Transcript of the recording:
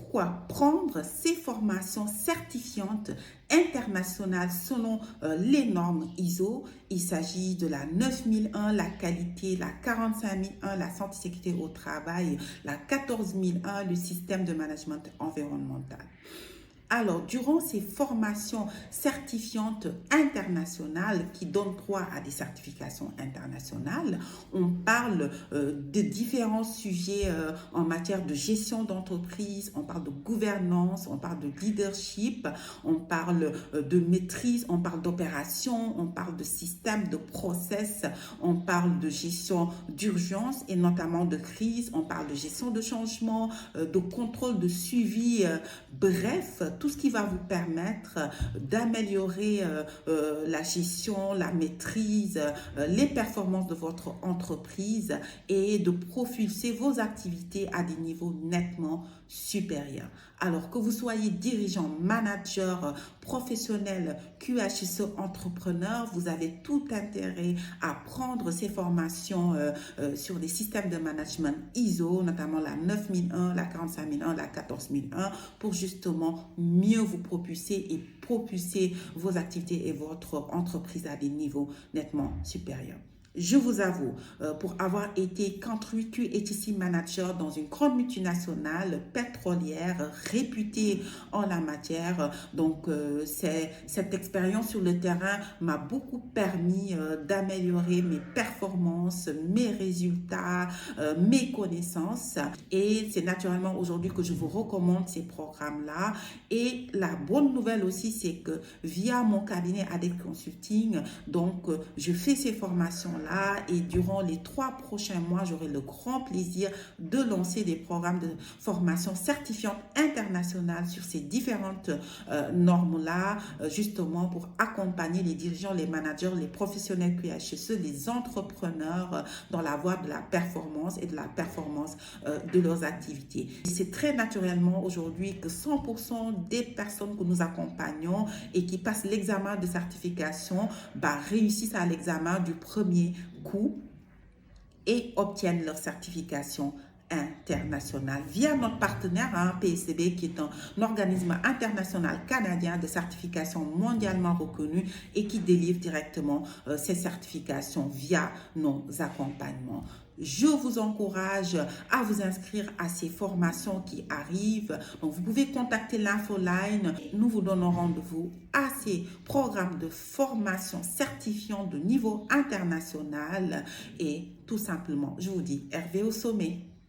pourquoi prendre ces formations certifiantes internationales selon les normes ISO? Il s'agit de la 9001, la qualité, la 45001, la santé sécurité au travail, la 14001, le système de management environnemental. Alors, durant ces formations certifiantes internationales qui donnent droit à des certifications internationales, on parle de différents sujets en matière de gestion d'entreprise, on parle de gouvernance, on parle de leadership, on parle de maîtrise, on parle d'opération, on parle de système, de process, on parle de gestion d'urgence et notamment de crise, on parle de gestion de changement, de contrôle, de suivi, bref, tout ce qui va vous permettre d'améliorer la gestion, la maîtrise, les performances de votre entreprise et de propulser vos activités à des niveaux nettement supérieurs. Alors que vous soyez dirigeant, manager, professionnel, QHSE, entrepreneur, vous avez tout intérêt à prendre ces formations sur les systèmes de management ISO, notamment la 9001, la 45001, la 14001, pour justement mieux vous propulser et propulser vos activités et votre entreprise à des niveaux nettement supérieurs. Je vous avoue, pour avoir été country QHSE manager dans une grande multinationale pétrolière réputée en la matière, donc cette expérience sur le terrain m'a beaucoup permis d'améliorer mes performances, mes résultats, mes connaissances. Et c'est naturellement aujourd'hui que je vous recommande ces programmes-là. Et la bonne nouvelle aussi, c'est que via mon cabinet ADEC Consulting, donc je fais ces formations-là et durant les 3 prochains mois, j'aurai le grand plaisir de lancer des programmes de formation certifiantes internationales sur ces différentes normes-là, justement pour accompagner les dirigeants, les managers, les professionnels QHSE, les entrepreneurs dans la voie de la performance et de la performance de leurs activités. C'est très naturellement aujourd'hui que 100% des personnes que nous accompagnons et qui passent l'examen de certification réussissent à l'examen du premier coup et obtiennent leur certification internationale via notre partenaire PSCB, qui est un organisme international canadien de certification mondialement reconnu et qui délivre directement ces certifications via nos accompagnements. Je vous encourage à vous inscrire à ces formations qui arrivent. Donc, vous pouvez contacter l'infoline. Nous vous donnons rendez-vous à ces programmes de formation certifiants de niveau international. Et tout simplement, je vous dis Hervé au sommet.